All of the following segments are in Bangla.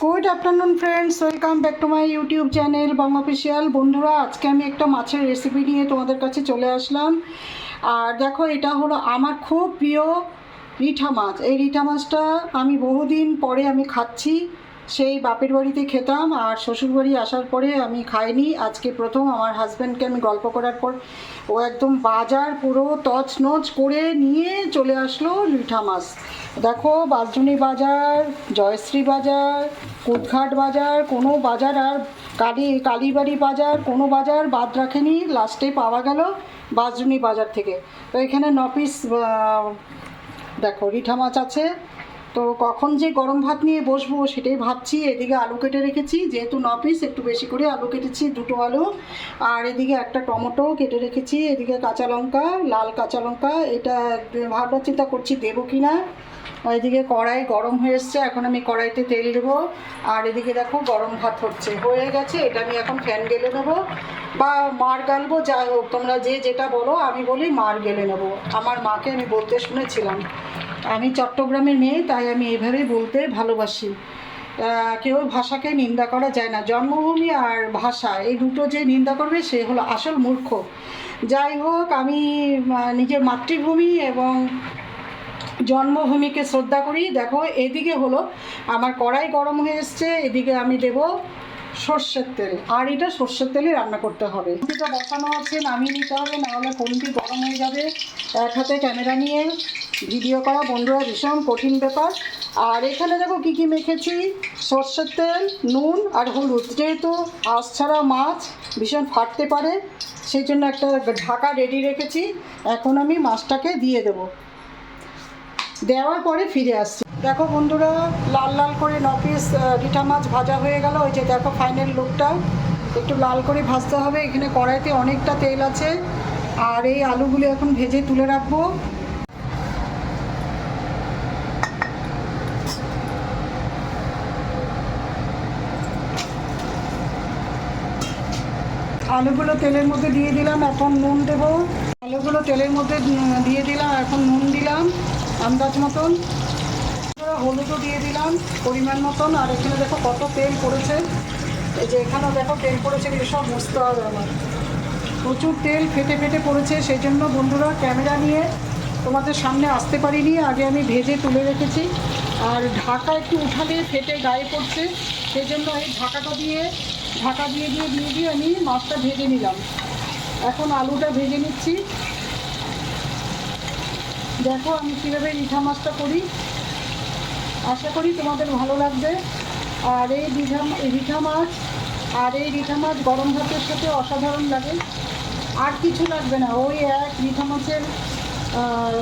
Good afternoon friends, welcome back to my YouTube channel Bong official. বন্ধুরা, আজকে আমি একটা মাছের রেসিপি নিয়ে তোমাদের কাছে চলে আসলাম। আর দেখো, এটা হলো আমার খুব প্রিয় রিঠা মাছ। এই রিঠা মাছটা আমি বহুদিন পরে আমি খাচ্ছি। সেই বাপের বাড়িতে খেতাম, আর শ্বশুরবাড়ি আসার পরে আমি খাইনি। আজকে প্রথম আমার হাজব্যান্ডকে আমি গল্প করার পর ও একদম বাজার পুরো তছনছ করে নিয়ে চলে আসলো রিঠা মাছ। দেখো, বাঁশজুনি বাজার, জয়শ্রী বাজার, কুদঘাট বাজার, কোনো বাজার আর কালীবাড়ি বাজার, কোনো বাজার বাদ রাখেনি। লাস্টে পাওয়া গেল বাঁশজুনি বাজার থেকে। তো এখানে 9 পিস দেখো রিঠা মাছ আছে। তো কখন যে গরম ভাত নিয়ে বসবো সেটাই ভাবছি। এদিকে আলু কেটে রেখেছি, যেহেতু 9 পিস একটু বেশি করে আলু কেটেছি, 2টো আলু। আর এদিকে একটা টমেটো কেটে রেখেছি, এদিকে কাঁচা লঙ্কা, লাল কাঁচা লঙ্কা। এটা ভাবনা চিন্তা করছি দেবো কি না। এদিকে কড়াই গরম হয়ে এসছে, এখন আমি কড়াইতে তেল দেবো। আর এদিকে দেখো গরম ভাত হয়ে গেছে। এটা আমি এখন ফ্যান গেলে নেবো বা মার গালবো, যাই হোক তোমরা যে যেটা বলো, আমি বলি মার গেলে নেবো। আমার মাকে আমি বলতে শুনেছিলাম। আমি চট্টগ্রামের মেয়ে, তাই আমি এভাবেই বলতে ভালোবাসি। কেউ ভাষাকে নিন্দা করা যায় না। জন্মভূমি আর ভাষা, এই দুটো যে নিন্দা করবে সে হলো আসল মূর্খ। যাই হোক, আমি নিজের মাতৃভূমি এবং জন্মভূমিকে শ্রদ্ধা করি। দেখো, এদিকে হলো আমার কড়াই গরম হয়ে এসছে, এদিকে আমি দেব সর্ষের তেল। আর এটা সর্ষের তেলে রান্না করতে হবে। এটা বসানো আছে, নামিয়ে নিতে হবে, নাহলে ফোনটি গরম হয়ে যাবে। এক হাতে ক্যামেরা নিয়ে ভিডিও করা বন্ধুরা ভীষণ কঠিন ব্যাপার। আর এখানে দেখো কী কী মেখেছি: সর্ষের তেল, নুন আর হলুদ। যেহেতু আঁশ ছাড়া মাছ ভীষণ ফাটতে পারে, সেই জন্য একটা ঢাকা রেডি রেখেছি। এখন আমি মাছটাকে দিয়ে দেবো, দেওয়ার পরে ফিরে আসছি। দেখো বন্ধুরা, লাল লাল করে 9 পিস রিঠা মাছ ভাজা হয়ে গেল। ওই যে দেখো ফাইনাল লুকটা, একটু লাল করে ভাজতে হবে। এখানে কড়াইতে অনেকটা তেল আছে। আর এই আলুগুলো এখন ভেজে তুলে রাখবো। আলুগুলো তেলের মধ্যে দিয়ে দিলাম, এখন নুন দেবো। আলুগুলো তেলের মধ্যে দিয়ে দিলাম, এখন নুন দিলাম আন্দাজ মতন। হলুদও দিয়ে দিলাম পরিমাণ মতন। আর এখানে দেখো কত তেল পড়েছে, এই যে এখানেও দেখো তেল পড়েছে, এসব বুঝতে হবে আমার। প্রচুর তেল ফেটে ফেটে পড়েছে, সেই জন্য বন্ধুরা ক্যামেরা নিয়ে তোমাদের সামনে আসতে পারিনি। আগে আমি ভেজে তুলে রেখেছি। আর ঢাকা একটু উঠালে ফেটে গায়ে পড়ছে, সেই জন্য এই ঢাকা দিয়ে আমি মাছটা ভেজে নিলাম। এখন আলুটা ভেজে নিচ্ছি। দেখো আমি কীভাবে রিঠা মাছটা করি, আশা করি তোমাদের ভালো লাগবে। আর এই রিঠা মাছ গরম ভাতের সাথে অসাধারণ লাগে। আর কিছু লাগবে না, ওই এক রিঠা মাছের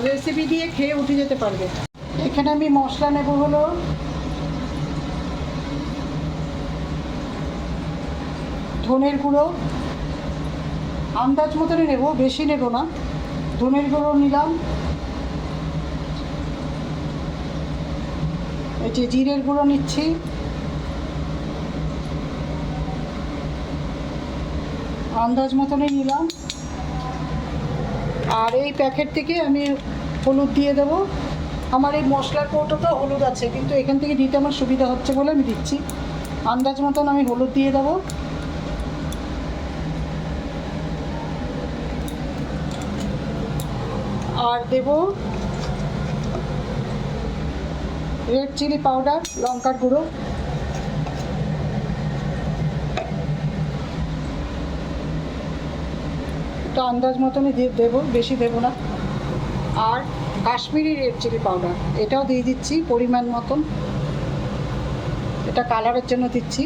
রেসিপি দিয়ে খেয়ে উঠে যেতে পারবে। এখানে আমি মশলা নেব হলো ধনের গুঁড়ো, আন্দাজ মতনই নেব, বেশি নেব না। ধনের গুঁড়ো নিলাম, এই যে জিরের গুঁড়ো নিচ্ছি, আন্দাজ মতনই নিলাম। আর এই প্যাকেট থেকে আমি হলুদ দিয়ে দেব। আমার এই মশলার কৌটোতে হলুদ আছে, কিন্তু এখান থেকে দিতে আমার সুবিধা হচ্ছে বলে আমি দিচ্ছি। আন্দাজ মতন আমি হলুদ দিয়ে দেবো। আর দেব রেড চিলি পাউডার, লঙ্কার গুঁড়ো। তো আন্দাজ মতনই দেবো, বেশি দেবো না। আর কাশ্মীরি রেড চিলি পাউডার, এটাও দিয়ে দিচ্ছি পরিমাণ মতন, এটা কালারের জন্য দিচ্ছি।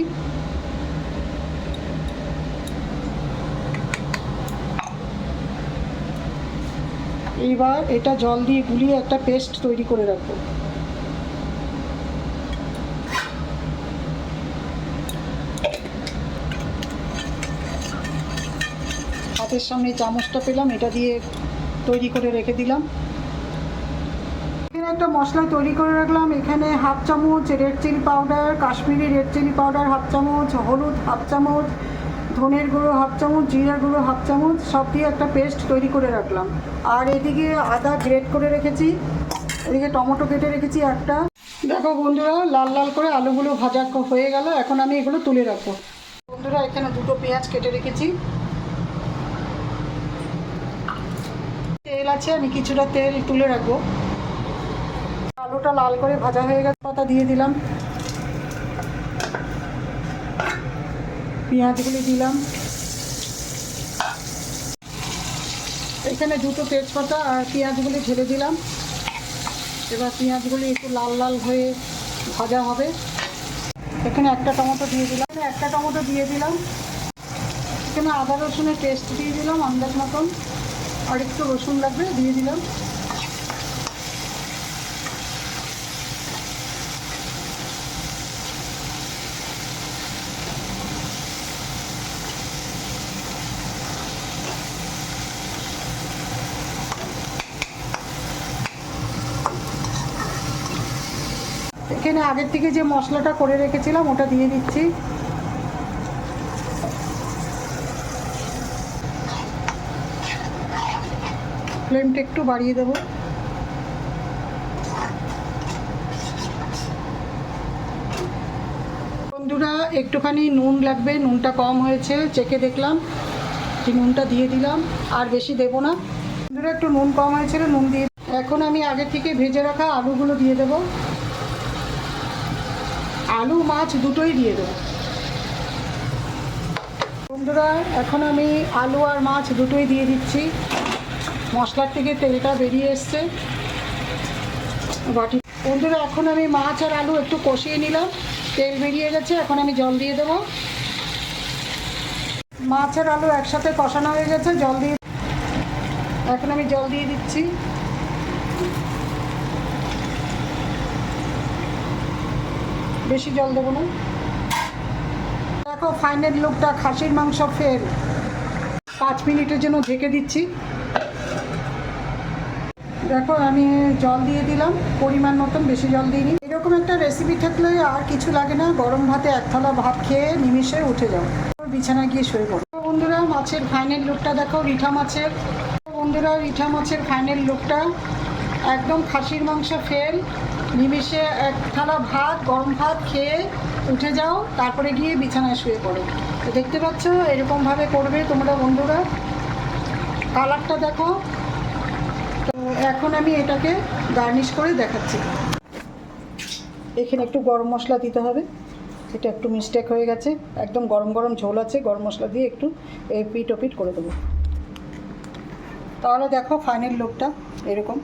এইবার এটা জল দিয়ে গুলিয়ে একটা পেস্ট তৈরি করে রাখবো। হাতের সামনে চামচটা পেলাম, এটা দিয়ে তৈরি করে রেখে দিলাম। এখানে একটা মশলা তৈরি করে রাখলাম। এখানে হাফ চামচ red chilli powder, Kashmiri red chilli powder half চামচ, হলুদ হাফ চামচ, ধনের গুঁড়ো হাফ চামচ, জিরার গুঁড়ো হাফ চামচ, সব দিয়ে একটা পেস্ট তৈরি করে রাখলাম। আর এদিকে আদা গ্রেট করে রেখেছি, এদিকে টমেটো কেটে রেখেছি একটা। দেখো বন্ধুরা, লাল লাল করে আলুগুলো ভাজা হয়ে গেল। এখন আমি এগুলো তুলে রাখবো। বন্ধুরা, এখানে দুটো পেঁয়াজ কেটে রেখেছি। তেল আছে, আমি কিছুটা তেল তুলে রাখবো। আলুটা লাল করে ভাজা হয়ে গেছে, পাতা দিয়ে দিলাম, পেঁয়াজগুলি দিলাম। এখানে দুটো তেজপাতা আর পেঁয়াজগুলি ঢেলে দিলাম। এবার পেঁয়াজগুলি একটু লাল লাল হয়ে ভাজা হবে। এখানে একটা টমেটো দিয়ে দিলাম, এখানে আদা রসুনের পেস্ট দিয়ে দিলাম আন্দাজ মতন, আর একটু রসুন লাগবে, দিয়ে দিলাম। এখানে আগের থেকে যে মশলাটা করে রেখেছিলাম ওটা দিয়ে দিচ্ছি। ফ্লেমটা একটু বাড়িয়ে দেবো। বন্ধুরা, একটুখানি নুন লাগবে, নুনটা কম হয়েছে, চেখে দেখলাম, যে নুনটা দিয়ে দিলাম, আর বেশি দেবো না। বন্ধুরা, একটু নুন কম হয়েছিল, নুন দিয়ে। এখন আমি আগে থেকে ভেজে রাখা আলুগুলো দিয়ে দেবো। আলু মাছ দুটোই দিয়ে দেবো। বন্ধুরা, এখন আমি আলু আর মাছ দুটোই দিয়ে দিচ্ছি। মশলার থেকে তেলটা বেরিয়ে এসছে বাটি। বন্ধুরা, এখন আমি মাছ আর আলু একটু কষিয়ে নিলাম, তেল বেরিয়ে গেছে। এখন আমি জল দিয়ে দেবো। মাছ আর আলু একসাথে কষানো হয়ে গেছে, জল দিয়ে। এখন আমি জল দিয়ে দিচ্ছি। বেশি জল দেবো না। দেখো ফাইনাল লুকটা, খাসির মাংস ফের 5 মিনিটের জন্য ঢেকে দিচ্ছি। দেখো আমি জল দিয়ে দিলাম পরিমাণ মতন, বেশি জল দিইনি। এরকম একটা রেসিপি থাকলে আর কিছু লাগে না, গরম ভাতে এক থালা ভাত খেয়ে নিমিষে উঠে যাও, বিছানায় গিয়ে শুয়ে পড়ো। বন্ধুরা, মাছের ফাইনাল লুকটা দেখো, রিঠা মাছের। বন্ধুরা, রিঠা মাছের ফাইনাল লুকটা একদম খাসির মাংস ফেল, নিমিষে এক থালা ভাত, গরম ভাত খেয়ে উঠে যাও, তারপরে গিয়ে বিছানায় শুয়ে পড়ো। তো দেখতে পাচ্ছ, এরকমভাবে করবে তোমরা বন্ধুরা। কালারটা দেখো। তো এখন আমি এটাকে গার্নিশ করে দেখাচ্ছি। এখানে একটু গরম মশলা দিতে হবে, এটা একটু মিস্টেক হয়ে গেছে। একদম গরম গরম ঝোল আছে, গরম মশলা দিয়ে একটু এপিট ওপিট করে দেবো। তাহলে দেখো ফাইনাল লুকটা এরকম।